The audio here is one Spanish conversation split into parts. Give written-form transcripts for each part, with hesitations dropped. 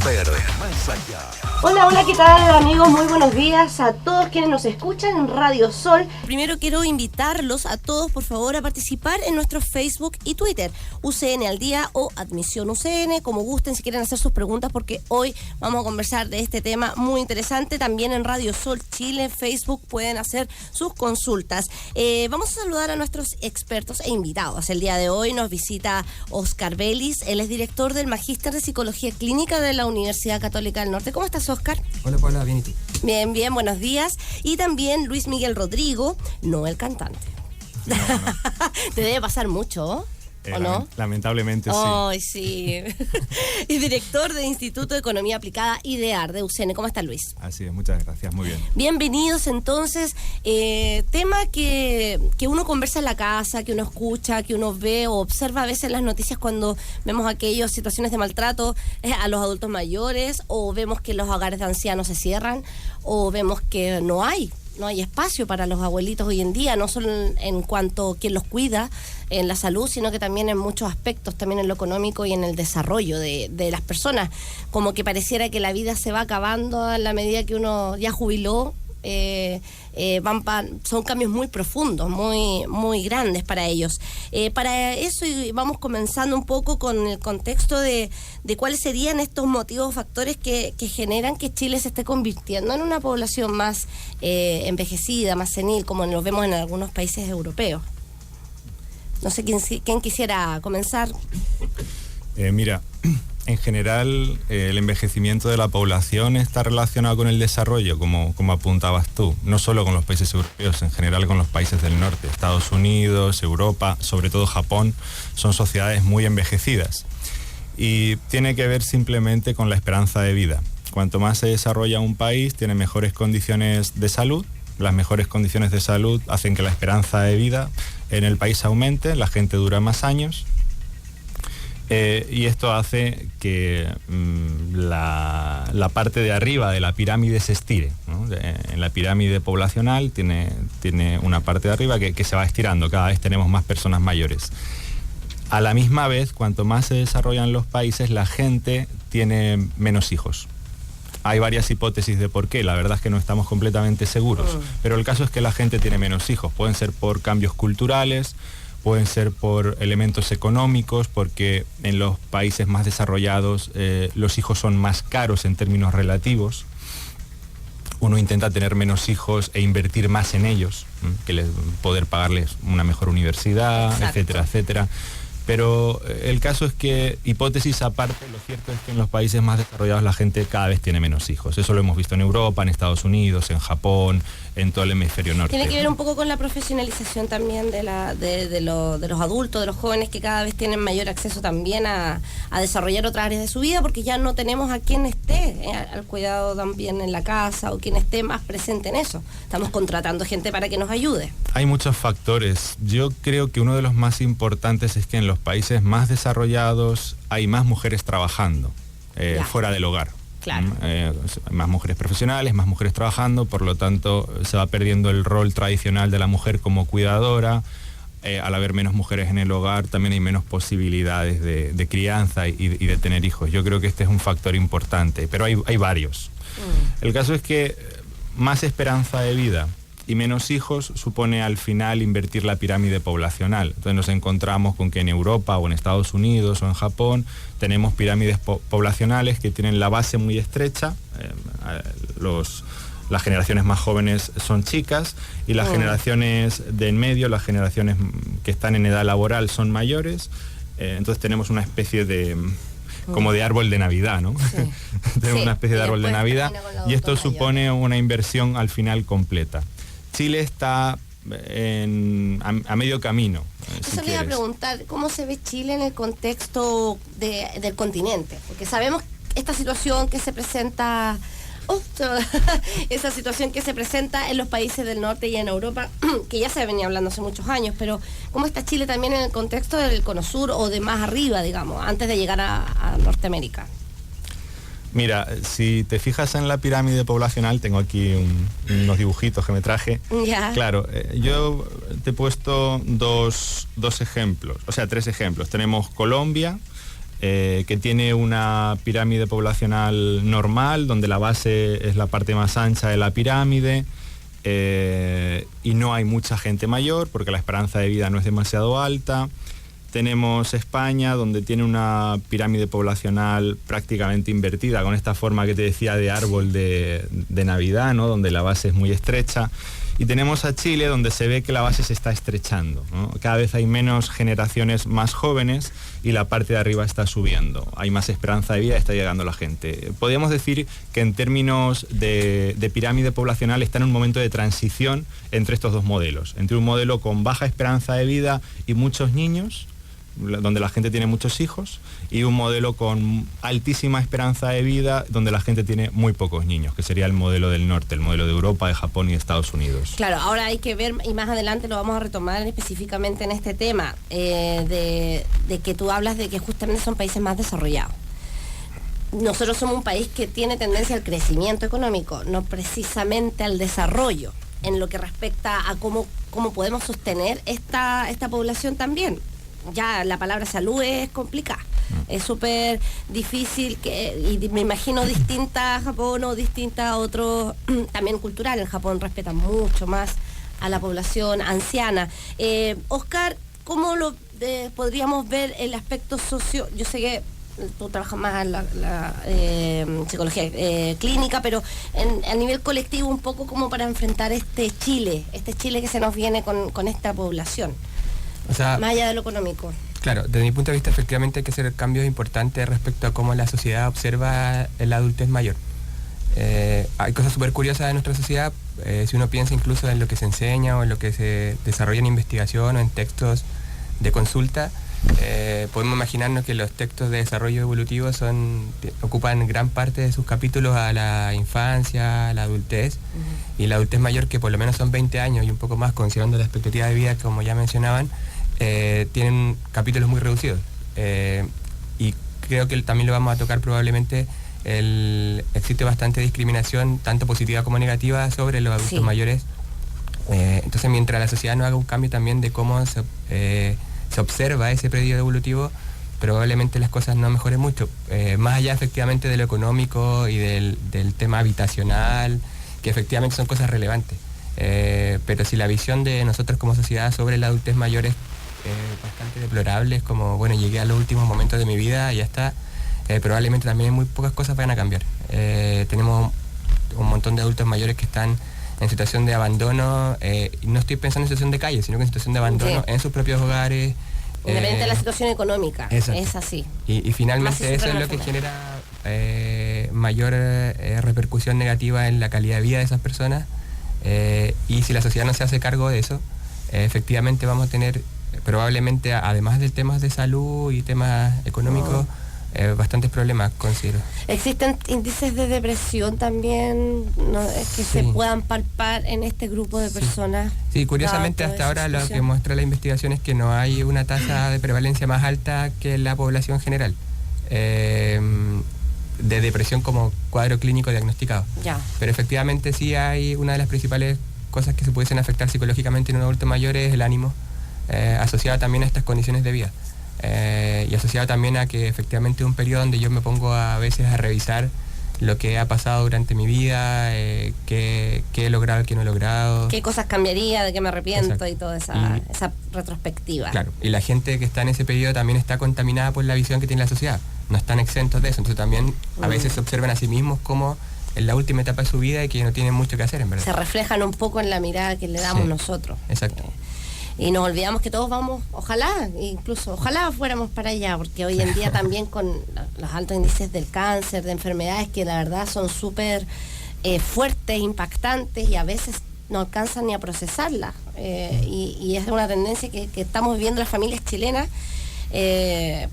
Super Más Allá. Hola, hola, ¿qué tal, amigos? Muy buenos días a todos quienes nos escuchan en Radio Sol. Primero quiero invitarlos a todos, por favor, a participar en nuestro Facebook y Twitter, UCN al Día o Admisión UCN, como gusten, si quieren hacer sus preguntas, porque hoy vamos a conversar de este tema muy interesante. También en Radio Sol Chile, Facebook, pueden hacer sus consultas. Vamos a saludar a nuestros expertos e invitados. El día de hoy nos visita Oscar Vélez, él es director del Magíster de Psicología Clínica de la Universidad Católica del Norte. ¿Cómo estás, Oscar? Hola, Paula, bien, ¿y tú? Bien, bien, buenos días. Y también Luis Miguel Rodrigo, no el cantante. No. Te debe pasar mucho, ¿o no? Lamentablemente sí. Ay, sí. Y director del Instituto de Economía Aplicada IDEAR de UCN. ¿Cómo está, Luis? Así es, muchas gracias, muy bien. Bienvenidos, entonces. Tema que uno conversa en la casa, que uno escucha, que uno ve o observa a veces en las noticias cuando vemos aquellas situaciones de maltrato a los adultos mayores, o vemos que los hogares de ancianos se cierran, o vemos que no hay espacio para los abuelitos hoy en día, no solo en cuanto a quién los cuida, en la salud, sino que también en muchos aspectos, también en lo económico y en el desarrollo de las personas. Como que pareciera que la vida se va acabando a la medida que uno ya jubiló. Son cambios muy profundos, muy, muy grandes para ellos. Para eso vamos comenzando un poco con el contexto de cuáles serían estos motivos o factores que generan que Chile se esté convirtiendo en una población más envejecida, más senil, como lo vemos en algunos países europeos. No sé quién quisiera comenzar. Mira, en general el envejecimiento de la población está relacionado con el desarrollo, como apuntabas tú, no solo con los países europeos, en general con los países del norte. Estados Unidos, Europa, sobre todo Japón, son sociedades muy envejecidas. Y tiene que ver simplemente con la esperanza de vida. Cuanto más se desarrolla un país, tiene mejores condiciones de salud. Las mejores condiciones de salud hacen que la esperanza de vida en el país aumente, la gente dura más años. Y esto hace que la parte de arriba de la pirámide se estire, ¿no? En la pirámide poblacional tiene una parte de arriba que se va estirando, cada vez tenemos más personas mayores. A la misma vez, cuanto más se desarrollan los países, la gente tiene menos hijos. Hay varias hipótesis de por qué, la verdad es que no estamos completamente seguros, pero el caso es que la gente tiene menos hijos. Pueden ser por cambios culturales, pueden ser por elementos económicos, porque en los países más desarrollados los hijos son más caros en términos relativos. Uno intenta tener menos hijos e invertir más en ellos, poder pagarles una mejor universidad, exacto, etcétera, etcétera. Pero el caso es que, hipótesis aparte, lo cierto es que en los países más desarrollados la gente cada vez tiene menos hijos. Eso lo hemos visto en Europa, en Estados Unidos, en Japón, en todo el hemisferio norte. Tiene que ver un poco con la profesionalización también de los adultos, de los jóvenes, que cada vez tienen mayor acceso también a desarrollar otras áreas de su vida, porque ya no tenemos a quien esté al cuidado también en la casa, o quien esté más presente en eso. Estamos contratando gente para que nos ayude. Hay muchos factores. Yo creo que uno de los más importantes es que en los países más desarrollados hay más mujeres trabajando fuera del hogar. Claro. Más mujeres profesionales, más mujeres trabajando, por lo tanto se va perdiendo el rol tradicional de la mujer como cuidadora. Al haber menos mujeres en el hogar también hay menos posibilidades de crianza y de tener hijos. Yo creo que este es un factor importante, pero hay varios. El caso es que más esperanza de vida y menos hijos supone al final invertir la pirámide poblacional. Entonces nos encontramos con que en Europa o en Estados Unidos o en Japón tenemos pirámides poblacionales que tienen la base muy estrecha. Las generaciones más jóvenes son chicas y las generaciones de en medio, las generaciones que están en edad laboral, son mayores. Entonces tenemos una especie de como de árbol de Navidad, ¿no? Sí. Tenemos una especie de árbol de Navidad y esto supone una inversión al final completa. Chile está a medio camino. Eso le iba a preguntar, ¿cómo se ve Chile en el contexto del continente? Porque sabemos esta situación que se presenta, esa situación que se presenta en los países del norte y en Europa, que ya se venía hablando hace muchos años, pero ¿cómo está Chile también en el contexto del Cono Sur o de más arriba, digamos, antes de llegar a Norteamérica? Mira, si te fijas en la pirámide poblacional, tengo aquí unos dibujitos que me traje. Ya. Claro, yo te he puesto dos ejemplos, o sea, tres ejemplos. Tenemos Colombia, que tiene una pirámide poblacional normal, donde la base es la parte más ancha de la pirámide, y no hay mucha gente mayor porque la esperanza de vida no es demasiado alta. Tenemos España, donde tiene una pirámide poblacional prácticamente invertida, con esta forma que te decía de árbol de Navidad, ¿no? Donde la base es muy estrecha. Y tenemos a Chile, donde se ve que la base se está estrechando, ¿no? Cada vez hay menos generaciones más jóvenes y la parte de arriba está subiendo. Hay más esperanza de vida, está llegando la gente. Podríamos decir que en términos de pirámide poblacional está en un momento de transición entre estos dos modelos. Entre un modelo con baja esperanza de vida y muchos niños, donde la gente tiene muchos hijos, y un modelo con altísima esperanza de vida, donde la gente tiene muy pocos niños, que sería el modelo del norte, el modelo de Europa, de Japón y de Estados Unidos. Claro, ahora hay que ver, y más adelante lo vamos a retomar específicamente en este tema, de que tú hablas de que justamente son países más desarrollados. Nosotros somos un país que tiene tendencia al crecimiento económico, no precisamente al desarrollo, en lo que respecta a cómo podemos sostener esta población también. Ya la palabra salud es complicada, es súper difícil, y me imagino distinta a Japón o distinta a otros, también cultural. En Japón respetan mucho más a la población anciana. Oscar, ¿cómo podríamos ver el aspecto socio? Yo sé que tú trabajas más en la psicología clínica, pero a nivel colectivo un poco como para enfrentar este Chile que se nos viene con esta población. O sea, más allá de lo económico. Claro, desde mi punto de vista efectivamente hay que hacer cambios importantes respecto a cómo la sociedad observa la adultez mayor. Hay cosas súper curiosas de nuestra sociedad, si uno piensa incluso en lo que se enseña o en lo que se desarrolla en investigación o en textos de consulta, podemos imaginarnos que los textos de desarrollo evolutivo ocupan gran parte de sus capítulos a la infancia, a la adultez, y la adultez mayor, que por lo menos son 20 años y un poco más, considerando la expectativa de vida, como ya mencionaban, tienen capítulos muy reducidos. Y creo que también lo vamos a tocar probablemente, existe bastante discriminación, tanto positiva como negativa, sobre los adultos mayores. Entonces, mientras la sociedad no haga un cambio también de cómo se observa ese periodo evolutivo, probablemente las cosas no mejoren mucho. Más allá efectivamente de lo económico y del tema habitacional, que efectivamente son cosas relevantes. Pero si la visión de nosotros como sociedad sobre la adultez mayor es bastante deplorable, es como, bueno, llegué a los últimos momentos de mi vida y ya está, probablemente también muy pocas cosas van a cambiar. Tenemos un montón de adultos mayores que están en situación de abandono, y no estoy pensando en situación de calle, sino que en situación de abandono en sus propios hogares. Independiente de la situación económica, exacto. Es así. Y finalmente eso es lo que genera mayor repercusión negativa en la calidad de vida de esas personas, y si la sociedad no se hace cargo de eso, efectivamente vamos a tener probablemente, además de temas de salud y temas económicos, bastantes problemas, considero. ¿Existen índices de depresión también que se puedan palpar en este grupo de personas? Sí, curiosamente hasta ahora lo que muestra la investigación es que no hay una tasa de prevalencia más alta que la población general de depresión como cuadro clínico diagnosticado. Ya. Pero efectivamente sí hay una de las principales cosas que se pudiesen afectar psicológicamente en un adulto mayor es el ánimo, asociado también a estas condiciones de vida. Y asociado también a que efectivamente es un periodo donde yo me pongo a veces a revisar lo que ha pasado durante mi vida, qué he logrado, qué no he logrado. ¿Qué cosas cambiaría, de qué me arrepiento? Exacto. Y toda esa retrospectiva. Claro, y la gente que está en ese periodo también está contaminada por la visión que tiene la sociedad. No están exentos de eso, entonces también a veces se observan a sí mismos como en la última etapa de su vida y que no tienen mucho que hacer, en verdad. Se reflejan un poco en la mirada que le damos nosotros. Exacto. Y nos olvidamos que todos vamos, ojalá fuéramos para allá, porque hoy en día también con los altos índices del cáncer, de enfermedades que la verdad son súper fuertes, impactantes, y a veces no alcanzan ni a procesarlas. Y es una tendencia que estamos viviendo las familias chilenas.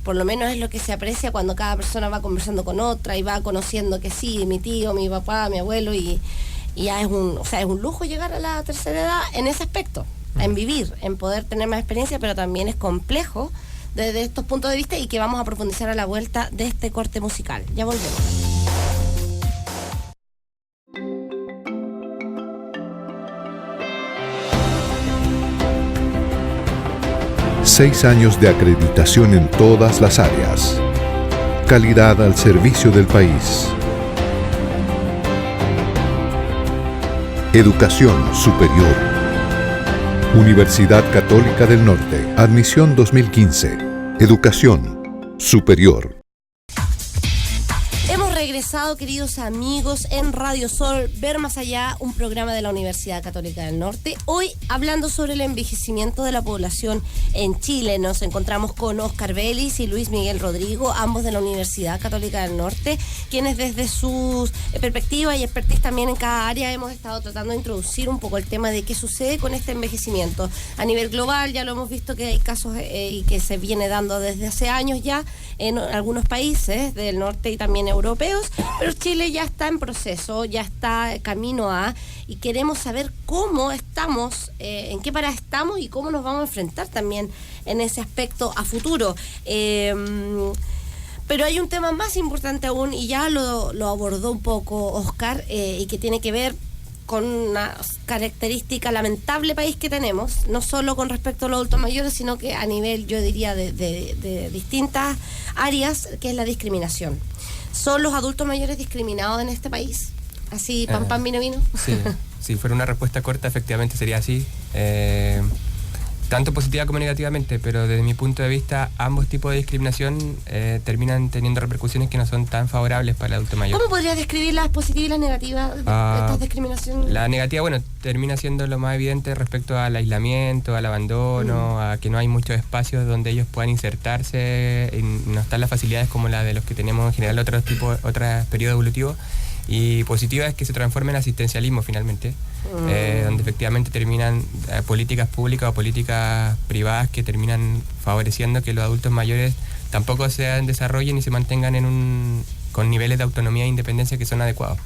Por lo menos es lo que se aprecia cuando cada persona va conversando con otra y va conociendo que sí, mi tío, mi papá, mi abuelo, y ya es un lujo llegar a la tercera edad en ese aspecto. En vivir, en poder tener más experiencia, pero también es complejo desde estos puntos de vista, y que vamos a profundizar a la vuelta de este corte musical. Ya volvemos. Seis años de acreditación en todas las áreas. Calidad al servicio del país. Educación superior. Universidad Católica del Norte. Admisión 2015. Educación superior. Hemos regresado, queridos amigos, en Radio Sol, Ver Más Allá, un programa de la Universidad Católica del Norte. Hoy hablando sobre el envejecimiento de la población en Chile. Nos encontramos con Óscar Vélez y Luis Miguel Rodrigo, ambos de la Universidad Católica del Norte, quienes desde sus perspectivas y expertise también en cada área hemos estado tratando de introducir un poco el tema de qué sucede con este envejecimiento. A nivel global ya lo hemos visto que hay casos y que se viene dando desde hace años ya en algunos países del norte y también europeos, pero Chile ya está en proceso, ya está camino a, y queremos saber cómo estamos, en qué parada estamos y cómo nos vamos a enfrentar también en ese aspecto a futuro. Pero hay un tema más importante aún, y ya lo abordó un poco Óscar, y que tiene que ver con una característica lamentable país que tenemos, no solo con respecto a los adultos mayores, sino que a nivel, yo diría, de distintas áreas, que es la discriminación. ¿Son los adultos mayores discriminados en este país? Así, pam, pam, vino, vino. Sí, si fuera una respuesta corta, efectivamente sería así. Tanto positiva como negativamente, pero desde mi punto de vista, ambos tipos de discriminación terminan teniendo repercusiones que no son tan favorables para el adulto mayor. ¿Cómo podrías describir las positivas y las negativas de estas discriminaciones? La negativa, bueno, termina siendo lo más evidente respecto al aislamiento, al abandono, a que no hay muchos espacios donde ellos puedan insertarse, y no están las facilidades como la de los que tenemos en general otros periodos evolutivos. Y positiva es que se transforma en asistencialismo finalmente, donde efectivamente terminan políticas públicas o políticas privadas que terminan favoreciendo que los adultos mayores tampoco se desarrollen y se mantengan con niveles de autonomía e independencia que son adecuados.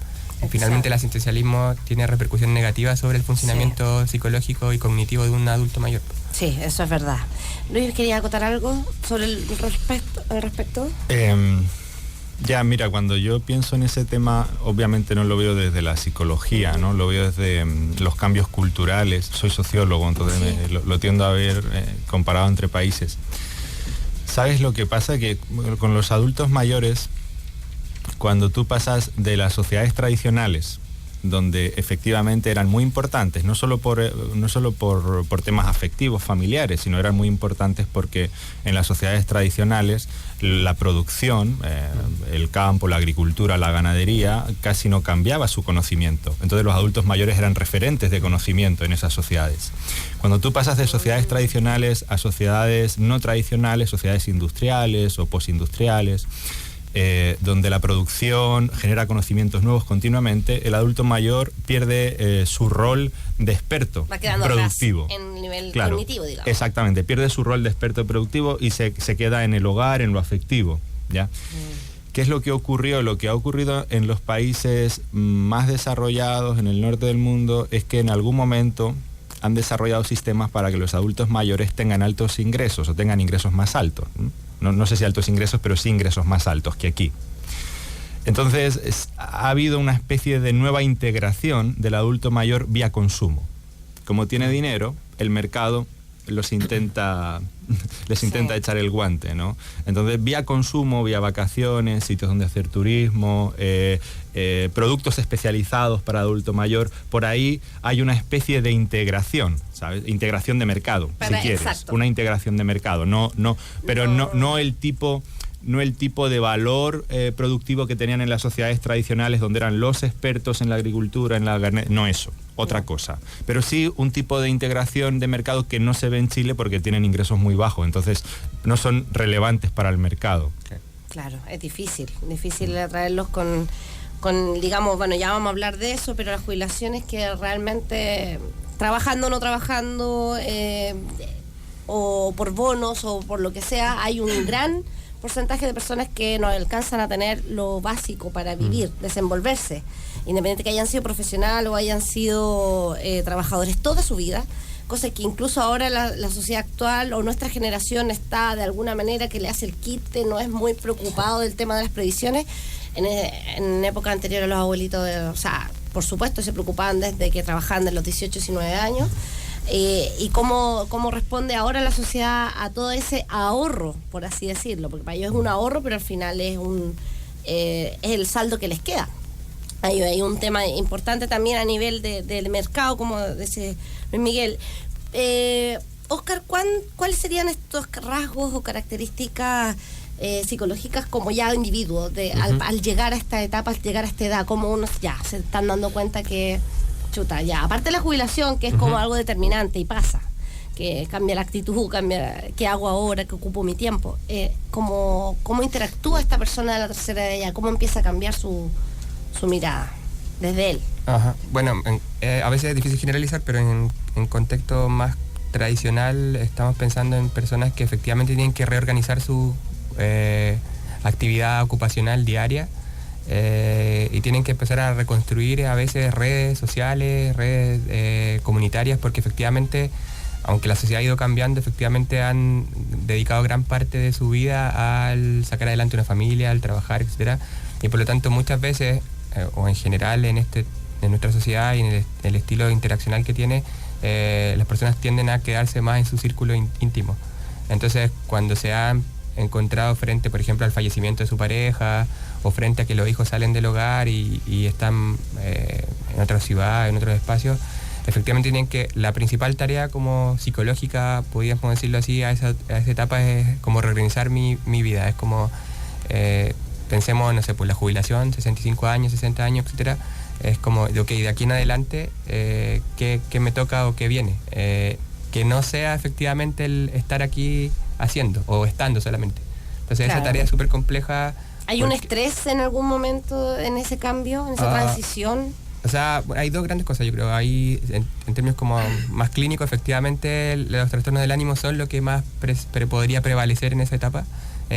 Finalmente el asistencialismo tiene repercusión negativa sobre el funcionamiento psicológico y cognitivo de un adulto mayor. Sí, eso es verdad. Luis, ¿quería acotar algo sobre el respecto? Ya, mira, cuando yo pienso en ese tema, obviamente no lo veo desde la psicología, ¿no? Lo veo desde los cambios culturales. Soy sociólogo, entonces lo tiendo a ver comparado entre países. ¿Sabes lo que pasa? Que con los adultos mayores, cuando tú pasas de las sociedades tradicionales, donde efectivamente eran muy importantes, no solo por temas afectivos, familiares, sino eran muy importantes porque en las sociedades tradicionales la producción, el campo, la agricultura, la ganadería, casi no cambiaba su conocimiento. Entonces los adultos mayores eran referentes de conocimiento en esas sociedades. Cuando tú pasas de sociedades tradicionales a sociedades no tradicionales, sociedades industriales o postindustriales, donde la producción genera conocimientos nuevos continuamente, el adulto mayor pierde su rol de experto productivo. En nivel cognitivo, digamos. Exactamente, pierde su rol de experto productivo y se queda en el hogar, en lo afectivo, ¿ya? ¿Qué es lo que ocurrió? Lo que ha ocurrido en los países más desarrollados, en el norte del mundo, es que en algún momento han desarrollado sistemas para que los adultos mayores tengan altos ingresos o tengan ingresos más altos. No sé si altos ingresos, pero sí ingresos más altos que aquí. Entonces, ha habido una especie de nueva integración del adulto mayor vía consumo. Como tiene dinero, el mercado les intenta echar el guante, ¿no? Entonces, vía consumo, vía vacaciones, sitios donde hacer turismo, productos especializados para adulto mayor, por ahí hay una especie de integración, ¿sabes? Integración de mercado, si quieres. Exacto. Una integración de mercado, no el tipo de valor productivo que tenían en las sociedades tradicionales, donde eran los expertos en la agricultura, no eso, otra cosa. Pero sí un tipo de integración de mercado que no se ve en Chile porque tienen ingresos muy bajos, entonces no son relevantes para el mercado. Claro, es difícil atraerlos con digamos, bueno, ya vamos a hablar de eso, pero las jubilaciones que realmente, trabajando o no trabajando, o por bonos o por lo que sea, hay un gran porcentaje de personas que no alcanzan a tener lo básico para vivir, desenvolverse, independiente que hayan sido profesionales o hayan sido trabajadores toda su vida, cosa que incluso ahora la sociedad actual o nuestra generación está de alguna manera que le hace el quite, no es muy preocupado del tema de las previsiones. En época anterior a los abuelitos, o sea, por supuesto se preocupaban desde que trabajaban de los 18, 19 años, y cómo responde ahora la sociedad a todo ese ahorro, por así decirlo, porque para ellos es un ahorro, pero al final es el saldo que les queda. Hay un tema importante también a nivel del mercado, como dice Luis Miguel. Oscar, ¿cuáles serían estos rasgos o características psicológicas como ya individuos al llegar a esta etapa, al llegar a esta edad, como unos ya se están dando cuenta que chuta, ya, aparte de la jubilación, que es como algo determinante y pasa, que cambia la actitud, cambia qué hago ahora, qué ocupo mi tiempo, cómo interactúa esta persona de la tercera edad, cómo empieza a cambiar su mirada desde él? Ajá. Bueno, a veces es difícil generalizar, pero en contexto más tradicional estamos pensando en personas que efectivamente tienen que reorganizar su actividad ocupacional diaria, y tienen que empezar a reconstruir a veces redes sociales, redes comunitarias, porque efectivamente, aunque la sociedad ha ido cambiando, efectivamente han dedicado gran parte de su vida al sacar adelante una familia, al trabajar, etcétera, y por lo tanto muchas veces, o en general en nuestra sociedad y en el estilo interaccional que tiene, las personas tienden a quedarse más en su círculo íntimo. Entonces, cuando se han encontrado frente, por ejemplo, al fallecimiento de su pareja, o frente a que los hijos salen del hogar y están en otra ciudad, en otros espacios, efectivamente tienen que, la principal tarea como psicológica, podríamos decirlo así, a esa etapa es como reorganizar mi vida. Es como, pensemos, no sé, pues la jubilación, 65 años, 60 años, etcétera. Es como, ok, de aquí en adelante, ¿qué me toca o qué viene? Que no sea efectivamente el estar aquí haciendo o estando solamente. Entonces, claro, esa tarea es súper compleja. ¿Hay un estrés en algún momento en ese cambio, en esa transición? O sea, hay dos grandes cosas, yo creo. Hay, en términos como más clínicos, efectivamente, los trastornos del ánimo son lo que más podría prevalecer en esa etapa,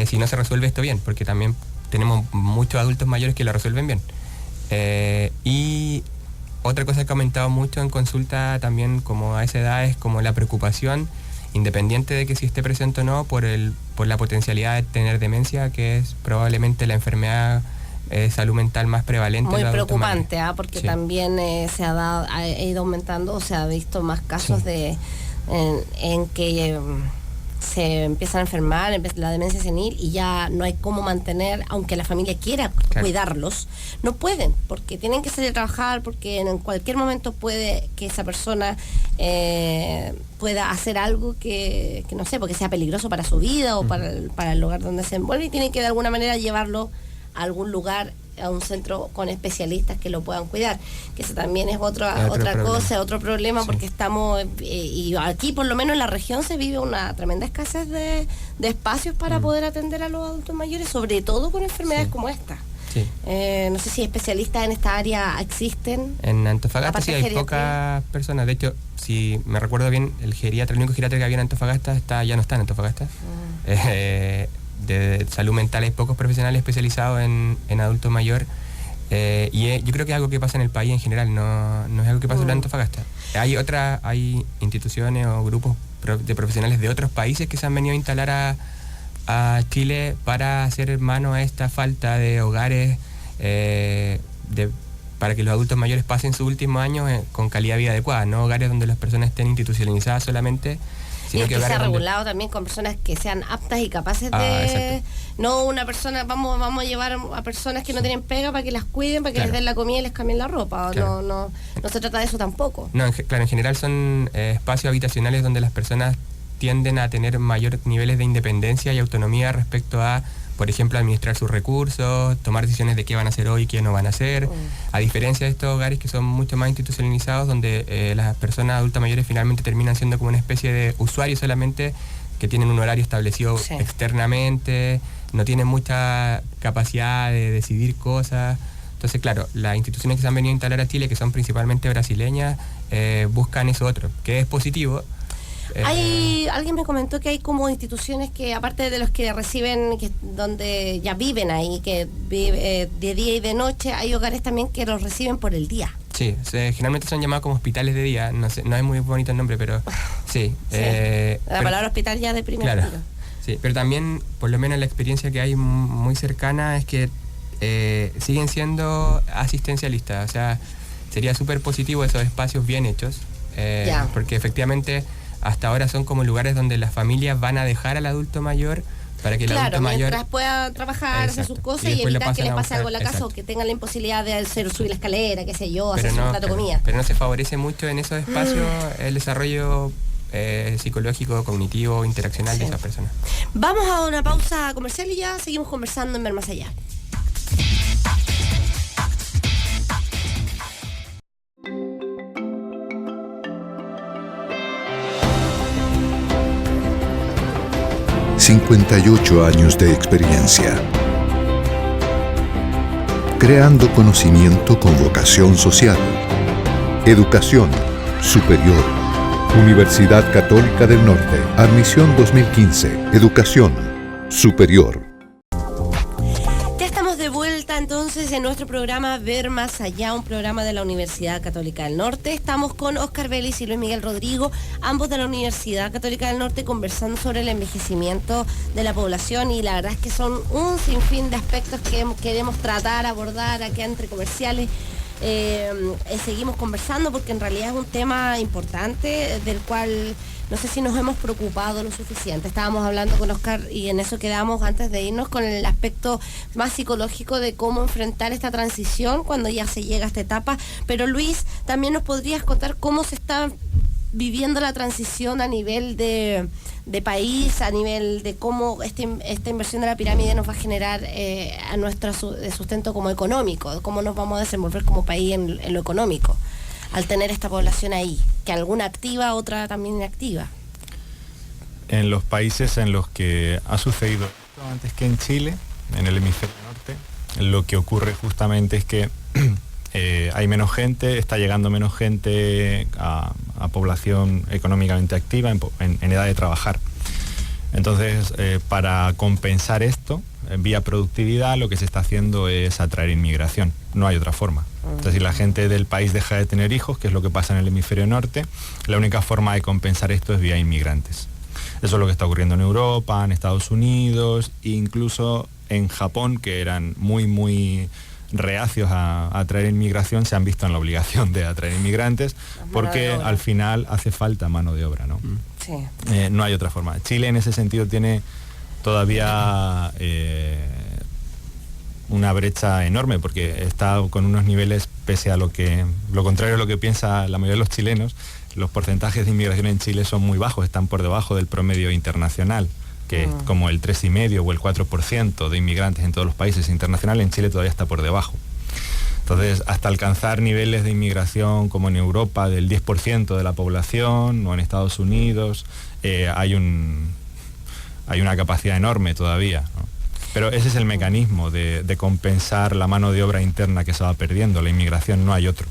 si no se resuelve esto bien, porque también tenemos muchos adultos mayores que lo resuelven bien. Y otra cosa que he comentado mucho en consulta también como a esa edad es como la preocupación, independiente de que si esté presente o no, por la potencialidad de tener demencia, que es probablemente la enfermedad de salud mental más prevalente. Muy preocupante, porque sí, también se ha ido aumentando, o se ha visto más casos, sí, en que se empiezan a enfermar, la demencia senil, y ya no hay cómo mantener, aunque la familia quiera, claro, cuidarlos, no pueden, porque tienen que salir a trabajar, porque en cualquier momento puede que esa persona pueda hacer algo que no sé, porque sea peligroso para su vida o para el lugar donde se envuelve, y tienen que de alguna manera llevarlo a algún lugar, a un centro con especialistas que lo puedan cuidar, que eso también es otra cosa, otro problema, sí, porque estamos, y aquí por lo menos en la región se vive una tremenda escasez de espacios para poder atender a los adultos mayores, sobre todo con enfermedades, sí, como esta. Sí. No sé si especialistas en esta área existen. En Antofagasta sí hay pocas personas. De hecho, si me recuerdo bien, el único geriatra que había en Antofagasta ya no está en Antofagasta. De salud mental hay pocos profesionales especializados en adulto mayor, y yo creo que es algo que pasa en el país en general, no es algo que pasa en Antofagasta. Hay instituciones o grupos de profesionales de otros países que se han venido a instalar a Chile para hacer mano a esta falta de hogares, para que los adultos mayores pasen sus últimos años con calidad de vida adecuada, no hogares donde las personas estén institucionalizadas solamente. Y que sea regulado también con personas que sean aptas y capaces de... No una persona, vamos a llevar a personas que no tienen pega para que las cuiden, para que, claro, les den la comida y les cambien la ropa. Claro. No se trata de eso tampoco. No, claro, en general son espacios habitacionales donde las personas tienden a tener mayores niveles de independencia y autonomía respecto a, por ejemplo, administrar sus recursos, tomar decisiones de qué van a hacer hoy y qué no van a hacer, a diferencia de estos hogares que son mucho más institucionalizados, donde las personas adultas mayores finalmente terminan siendo como una especie de usuarios solamente, que tienen un horario establecido, sí, externamente, no tienen mucha capacidad de decidir cosas. Entonces, claro, las instituciones que se han venido a instalar a Chile, que son principalmente brasileñas, buscan eso otro, que es positivo. Alguien me comentó que hay como instituciones que, aparte de los que reciben, donde ya viven ahí, que vive de día y de noche, hay hogares también que los reciben por el día. Sí, generalmente son llamados como hospitales de día, no sé, no es muy bonito el nombre, pero sí. Sí. La palabra hospital ya de primer tiro. Sí, pero también, por lo menos la experiencia que hay muy cercana es que siguen siendo asistencialistas, o sea, sería súper positivo esos espacios bien hechos, porque efectivamente hasta ahora son como lugares donde las familias van a dejar al adulto mayor para que el adulto mayor... mientras pueda trabajar, hacer sus cosas y evitar que le pase algo en la casa o que tengan la imposibilidad de subir la escalera, qué sé yo, hacer su plato de comida. Pero no se favorece mucho en esos espacios el desarrollo psicológico, cognitivo, interaccional de esas personas. Vamos a una pausa comercial y ya seguimos conversando en Ver Más Allá. ...58 años de experiencia... creando conocimiento con vocación social... educación superior... Universidad Católica del Norte... admisión 2015... educación superior. De vuelta entonces en nuestro programa Ver Más Allá, un programa de la Universidad Católica del Norte. Estamos con Óscar Vélez y Luis Miguel Rodrigo, ambos de la Universidad Católica del Norte, conversando sobre el envejecimiento de la población, y la verdad es que son un sinfín de aspectos que queremos tratar, abordar aquí entre comerciales. Seguimos conversando porque en realidad es un tema importante del cual no sé si nos hemos preocupado lo suficiente. Estábamos hablando con Óscar y en eso quedamos antes de irnos, con el aspecto más psicológico de cómo enfrentar esta transición cuando ya se llega a esta etapa. Pero Luis, también nos podrías contar cómo se está viviendo la transición a nivel de país, a nivel de cómo esta inversión de la pirámide nos va a generar a nuestro sustento como económico, cómo nos vamos a desenvolver como país en lo económico al tener esta población ahí, que alguna activa, otra también inactiva. En los países en los que ha sucedido esto antes que en Chile, en el hemisferio norte, lo que ocurre justamente es que hay menos gente, está llegando menos gente a población económicamente activa en edad de trabajar. Entonces, para compensar esto, vía productividad, lo que se está haciendo es atraer inmigración. No hay otra forma. Entonces, si la gente del país deja de tener hijos, que es lo que pasa en el hemisferio norte, la única forma de compensar esto es vía inmigrantes. Eso es lo que está ocurriendo en Europa, en Estados Unidos, incluso en Japón, que eran muy reacios a atraer inmigración, se han visto en la obligación de atraer inmigrantes, porque al final hace falta mano de obra, ¿no? Sí. No hay otra forma. Chile en ese sentido tiene todavía una brecha enorme, porque está con unos niveles, pese a lo contrario a lo que piensa la mayoría de los chilenos, los porcentajes de inmigración en Chile son muy bajos, están por debajo del promedio internacional, que es como el 3,5 o el 4% de inmigrantes en todos los países internacionales. En Chile todavía está por debajo. Entonces, hasta alcanzar niveles de inmigración como en Europa del 10% de la población, o en Estados Unidos, hay una capacidad enorme todavía, ¿no? Pero ese es el mecanismo de compensar la mano de obra interna que se va perdiendo, la inmigración, no hay otro.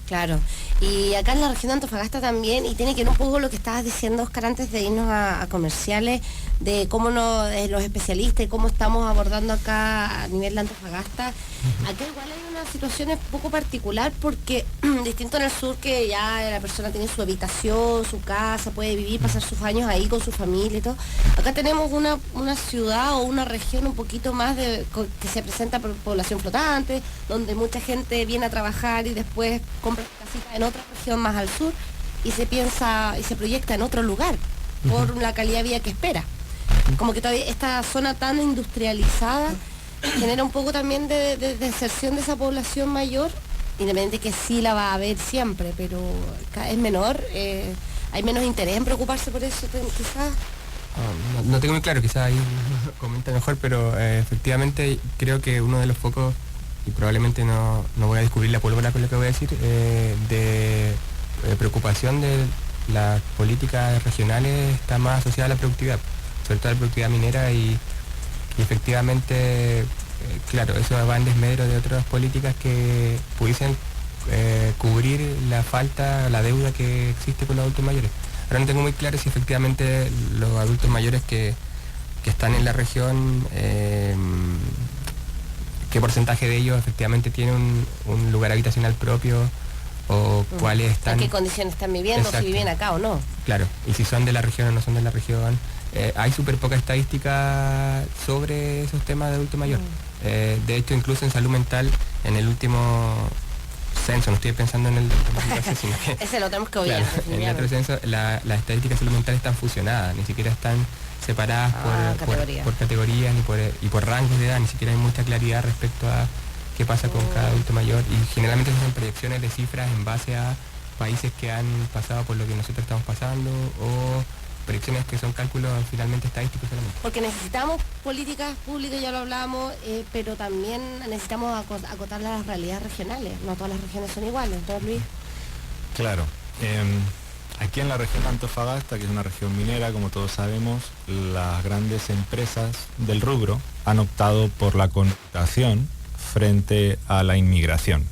Claro, y acá en la región de Antofagasta también, y tiene que ver un poco lo que estabas diciendo, Óscar, antes de irnos a comerciales, de cómo los especialistas y cómo estamos abordando acá a nivel de Antofagasta. Acá igual hay una situación un poco particular, porque distinto en el sur, que ya la persona tiene su habitación, su casa, puede vivir, pasar sus años ahí con su familia y todo. Acá tenemos una ciudad o una región un poquito más que se presenta por población flotante, donde mucha gente viene a trabajar y después compra casita en otra región más al sur y se piensa y se proyecta en otro lugar por la calidad de vida que espera. Como que todavía esta zona tan industrializada genera un poco también de deserción de esa población mayor, independiente que sí la va a haber siempre, pero cada vez menor. Hay menos interés en preocuparse por eso, quizás. No tengo muy claro, quizás ahí comenta mejor, pero efectivamente creo que uno de los focos, y probablemente no voy a descubrir la pólvora con lo que voy a decir, de preocupación de las políticas regionales está más asociada a la productividad, sobre todo a la productividad minera, y efectivamente, claro, eso va en desmedro de otras políticas que pudiesen cubrir la falta, la deuda que existe con los adultos mayores. Ahora no tengo muy claro si efectivamente los adultos mayores que están en la región, qué porcentaje de ellos efectivamente tiene un lugar habitacional propio, o cuáles están... ¿En qué condiciones están viviendo? Exacto. Si viven acá o no. Claro, y si son de la región o no son de la región. Hay súper poca estadística sobre esos temas de adulto mayor. De hecho, incluso en salud mental, en el último censo, no estoy pensando en el censo, sino que Ese lo tenemos que obviar. claro, en el otro censo las estadísticas de salud mental están fusionadas, ni siquiera están separadas por categorías y por rangos de edad, ni siquiera hay mucha claridad respecto a qué pasa con cada adulto mayor, y generalmente son proyecciones de cifras en base a países que han pasado por lo que nosotros estamos pasando, o proyecciones que son cálculos finalmente estadísticos solamente. Porque necesitamos políticas públicas, ya lo hablábamos, pero también necesitamos acotar las realidades regionales. No todas las regiones son iguales, ¿no, Luis? Claro. Aquí en la región de Antofagasta, que es una región minera, como todos sabemos, las grandes empresas del rubro han optado por la conmutación frente a la inmigración.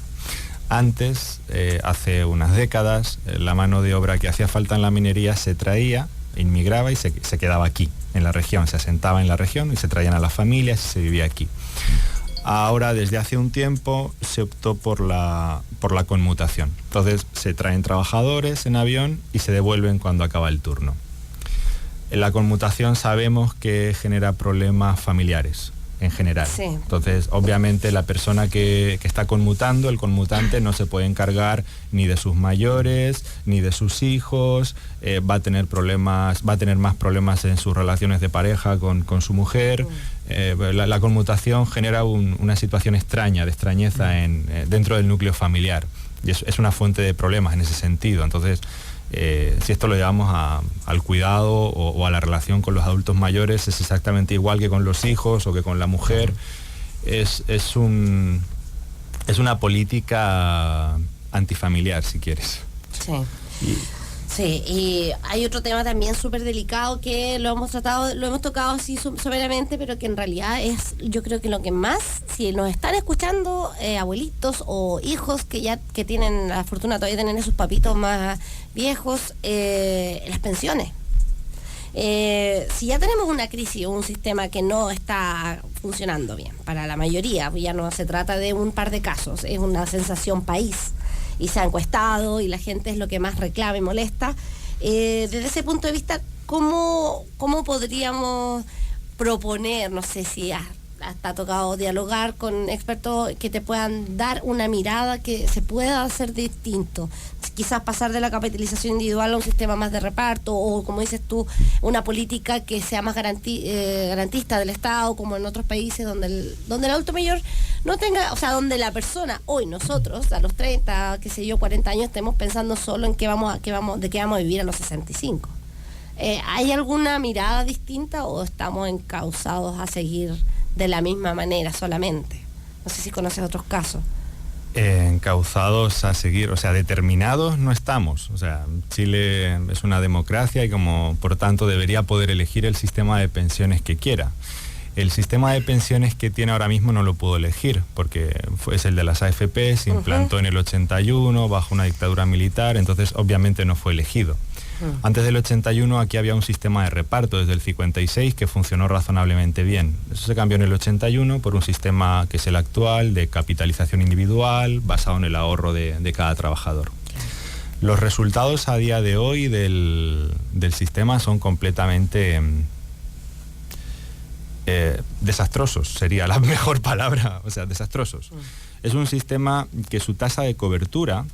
Antes, hace unas décadas, la mano de obra que hacía falta en la minería se traía, inmigraba y se quedaba aquí, en la región, se asentaba en la región y se traían a las familias y se vivía aquí. Ahora, desde hace un tiempo, se optó por la conmutación. Entonces, se traen trabajadores en avión y se devuelven cuando acaba el turno. En la conmutación sabemos que genera problemas familiares, en general. Sí. Entonces, obviamente, la persona que está conmutando, el conmutante, no se puede encargar ni de sus mayores, ni de sus hijos, va a tener más problemas en sus relaciones de pareja con su mujer. La conmutación genera una situación extraña, de extrañeza dentro del núcleo familiar, y es una fuente de problemas en ese sentido. Entonces, si esto lo llevamos al cuidado o a la relación con los adultos mayores, es exactamente igual que con los hijos o que con la mujer. Es una política antifamiliar, si quieres. Sí. Sí, y hay otro tema también súper delicado que lo hemos tocado así someramente, pero que en realidad es, yo creo que lo que más, si nos están escuchando abuelitos o hijos que tienen la fortuna todavía de tener esos papitos más viejos, las pensiones. Si ya tenemos una crisis o un sistema que no está funcionando bien para la mayoría, ya no se trata de un par de casos, es una sensación país. Y se ha encuestado y la gente es lo que más reclama y molesta. Desde ese punto de vista, ¿cómo podríamos proponer, no sé si hasta ha tocado dialogar con expertos que te puedan dar una mirada que se pueda hacer distinto? Quizás pasar de la capitalización individual a un sistema más de reparto, o como dices tú, una política que sea más garantista del Estado, como en otros países donde el adulto mayor no tenga, o sea, donde la persona, hoy nosotros, a los 30, 40 años, estemos pensando solo en de qué vamos a vivir a los 65. ¿Hay alguna mirada distinta o estamos encausados a seguir de la misma manera solamente? No sé si conoces otros casos. Encauzados a seguir, o sea, determinados no estamos. O sea, Chile es una democracia y como por tanto debería poder elegir el sistema de pensiones que quiera. El sistema de pensiones que tiene ahora mismo no lo pudo elegir porque es el de las AFP, se implantó en el 81 bajo una dictadura militar, entonces obviamente no fue elegido. Antes del 81 aquí había un sistema de reparto desde el 56 que funcionó razonablemente bien. Eso se cambió en el 81 por un sistema que es el actual, de capitalización individual, basado en el ahorro de cada trabajador. Los resultados a día de hoy del sistema son completamente desastrosos, sería la mejor palabra, o sea, desastrosos. Es un sistema que su tasa de cobertura,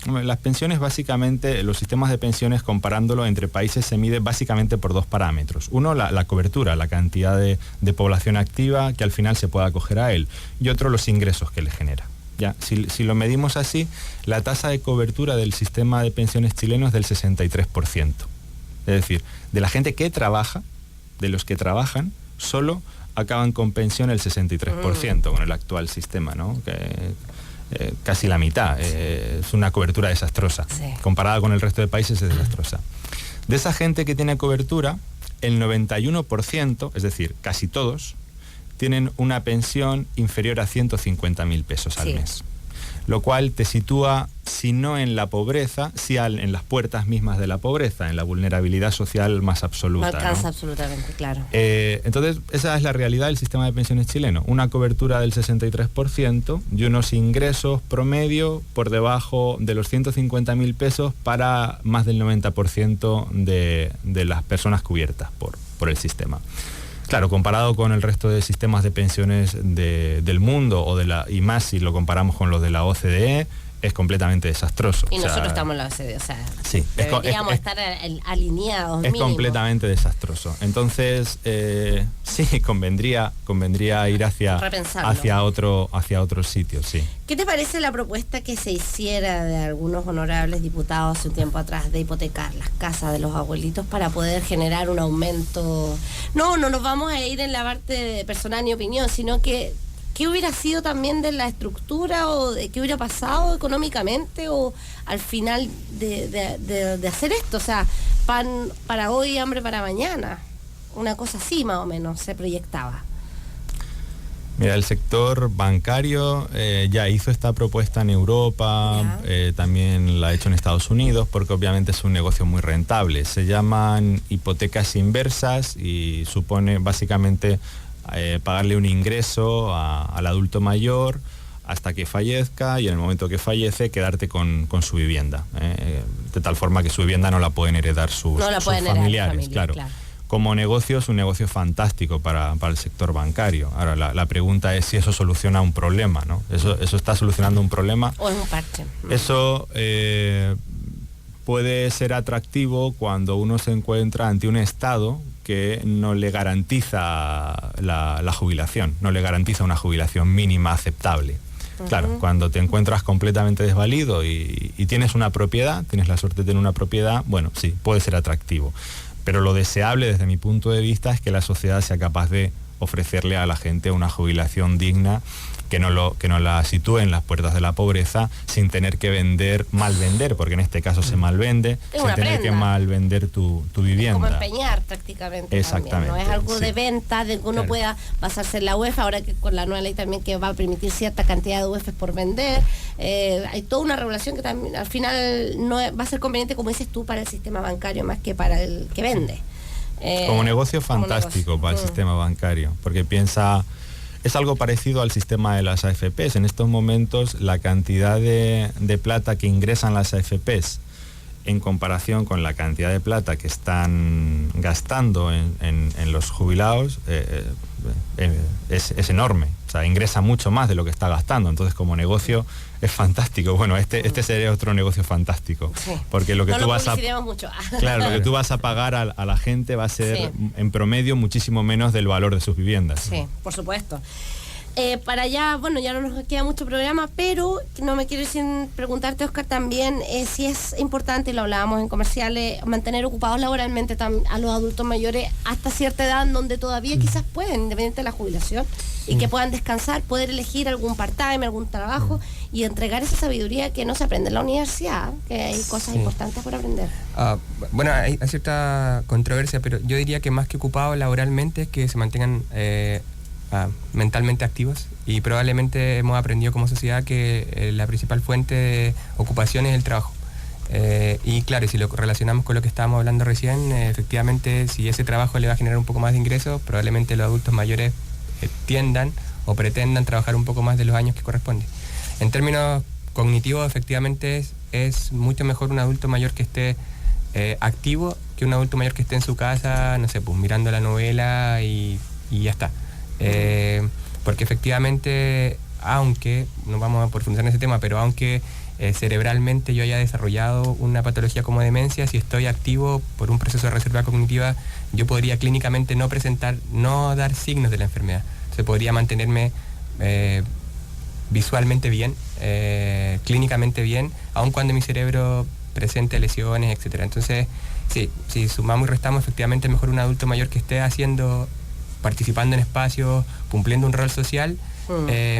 las pensiones básicamente, los sistemas de pensiones comparándolo entre países se mide básicamente por dos parámetros. Uno, la cobertura, la cantidad de población activa que al final se pueda acoger a él, y otro, los ingresos que le genera. ¿Ya? Si lo medimos así, la tasa de cobertura del sistema de pensiones chileno es del 63%. Es decir, de la gente que trabaja, de los que trabajan, solo acaban con pensión el 63% con el actual sistema, ¿no? Casi la mitad, es una cobertura desastrosa. Sí. Comparada con el resto de países es desastrosa. De esa gente que tiene cobertura, el 91%, es decir, casi todos, tienen una pensión inferior a 150.000 pesos al mes. Lo cual te sitúa, si no en la pobreza, sí en las puertas mismas de la pobreza, en la vulnerabilidad social más absoluta. No alcanza, ¿no? Absolutamente, claro. Entonces, esa es la realidad del sistema de pensiones chileno. Una cobertura del 63% y unos ingresos promedio por debajo de los 150.000 pesos para más del 90% de las personas cubiertas por el sistema. Claro, comparado con el resto de sistemas de pensiones del mundo y más si lo comparamos con los de la OCDE, es completamente desastroso. Y nosotros estamos en la OCDE, o sea, sí, deberíamos estar alineados. Es mínimo. completamente desastroso. Entonces, sí, convendría ir hacia otro sitio, sí. ¿Qué te parece la propuesta que se hiciera de algunos honorables diputados hace un tiempo atrás de hipotecar las casas de los abuelitos para poder generar un aumento? No nos vamos a ir en la parte personal ni opinión, sino que ¿qué hubiera sido también de la estructura o de qué hubiera pasado económicamente o al final de hacer esto? O sea, pan para hoy, hambre para mañana. Una cosa así más o menos se proyectaba. Mira, el sector bancario ya hizo esta propuesta en Europa, también la ha hecho en Estados Unidos, porque obviamente es un negocio muy rentable. Se llaman hipotecas inversas y supone básicamente pagarle un ingreso al adulto mayor hasta que fallezca, y en el momento que fallece quedarte con su vivienda, de tal forma que su vivienda no la pueden heredar sus familiares. Claro. Como negocio es un negocio fantástico para el sector bancario. Ahora la pregunta es si eso soluciona un problema, ¿no? ¿Eso está solucionando un problema? O es un parche. Eso puede ser atractivo cuando uno se encuentra ante un Estado que no le garantiza la jubilación, no le garantiza una jubilación mínima aceptable. Claro, cuando te encuentras completamente desvalido y tienes una propiedad, tienes la suerte de tener una propiedad, bueno, sí, puede ser atractivo. Pero lo deseable desde mi punto de vista es que la sociedad sea capaz de ofrecerle a la gente una jubilación digna, que no la sitúe en las puertas de la pobreza sin tener que mal vender, porque en este caso se malvende, sin tener que mal vender tu vivienda. Como empeñar prácticamente. Exactamente. También, ¿no? Es algo de venta, de que uno pueda basarse en la UEF, ahora que con la nueva ley también que va a permitir cierta cantidad de UEFs por vender. Hay toda una regulación que también al final no va a ser conveniente, como dices tú, para el sistema bancario más que para el que vende. Como negocio fantástico para el sistema bancario, porque es algo parecido al sistema de las AFPs. En estos momentos la cantidad de plata que ingresan las AFPs en comparación con la cantidad de plata que están gastando en los jubilados es enorme. O sea, ingresa mucho más de lo que está gastando. Entonces, como negocio es fantástico. Bueno, este sería otro negocio fantástico. Sí. Porque lo que tú vas mucho. Claro, lo que tú vas a pagar a la gente va a ser en promedio muchísimo menos del valor de sus viviendas. Sí, por supuesto. Para allá, bueno, ya no nos queda mucho programa, pero no me quiero ir sin preguntarte, Óscar, también si es importante, y lo hablábamos en comerciales, mantener ocupados laboralmente a los adultos mayores hasta cierta edad donde todavía quizás pueden, independiente de la jubilación, y que puedan descansar, poder elegir algún part-time, algún trabajo y entregar esa sabiduría que no se aprende en la universidad, que hay cosas importantes por aprender. Bueno, hay cierta controversia, pero yo diría que más que ocupados laboralmente es que se mantengan mentalmente activos, y probablemente hemos aprendido como sociedad que la principal fuente de ocupación es el trabajo. Y claro, si lo relacionamos con lo que estábamos hablando recién, efectivamente, si ese trabajo le va a generar un poco más de ingresos, probablemente los adultos mayores tiendan o pretendan trabajar un poco más de los años que corresponde. En términos cognitivos, efectivamente es mucho mejor un adulto mayor que esté activo que un adulto mayor que esté en su casa, no sé, pues mirando la novela y ya está. Porque efectivamente, aunque, no vamos a profundizar en ese tema, pero aunque cerebralmente yo haya desarrollado una patología como demencia, si estoy activo por un proceso de reserva cognitiva, yo podría clínicamente no dar signos de la enfermedad. Se podría mantenerme visualmente bien, clínicamente bien, aun cuando mi cerebro presente lesiones, etcétera. Entonces, sí, si sumamos y restamos, efectivamente es mejor un adulto mayor que esté participando en espacios, cumpliendo un rol social,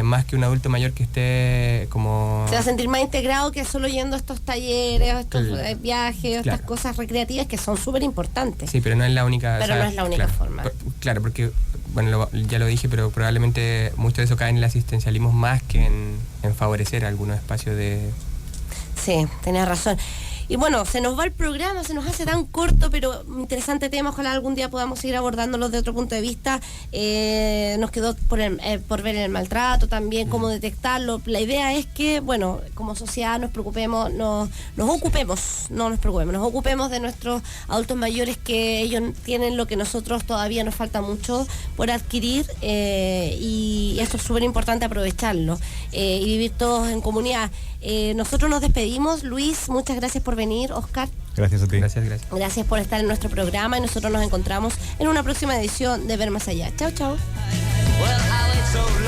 más que un adulto mayor que esté como... Se va a sentir más integrado que solo yendo a estos talleres, a estos viajes, a estas cosas recreativas que son súper importantes. Sí, pero no es la única... Pero no es la única forma. Claro, porque, bueno, ya lo dije, pero probablemente mucho de eso cae en el asistencialismo más que en favorecer algunos espacios de... Sí, tenés razón. Y bueno, se nos va el programa, se nos hace tan corto, pero interesante tema. Ojalá algún día podamos seguir abordándolo desde otro punto de vista. Nos quedó por ver el maltrato también, cómo detectarlo. La idea es que, bueno, como sociedad nos ocupemos de nuestros adultos mayores, que ellos tienen lo que nosotros todavía nos falta mucho por adquirir, y eso es súper importante aprovecharlo y vivir todos en comunidad. Nosotros nos despedimos. Luis, muchas gracias por venir. Oscar, Gracias a ti. Gracias. gracias por estar en nuestro programa y nosotros nos encontramos en una próxima edición de Ver Más Allá. Chao, chao. Well, I ain't so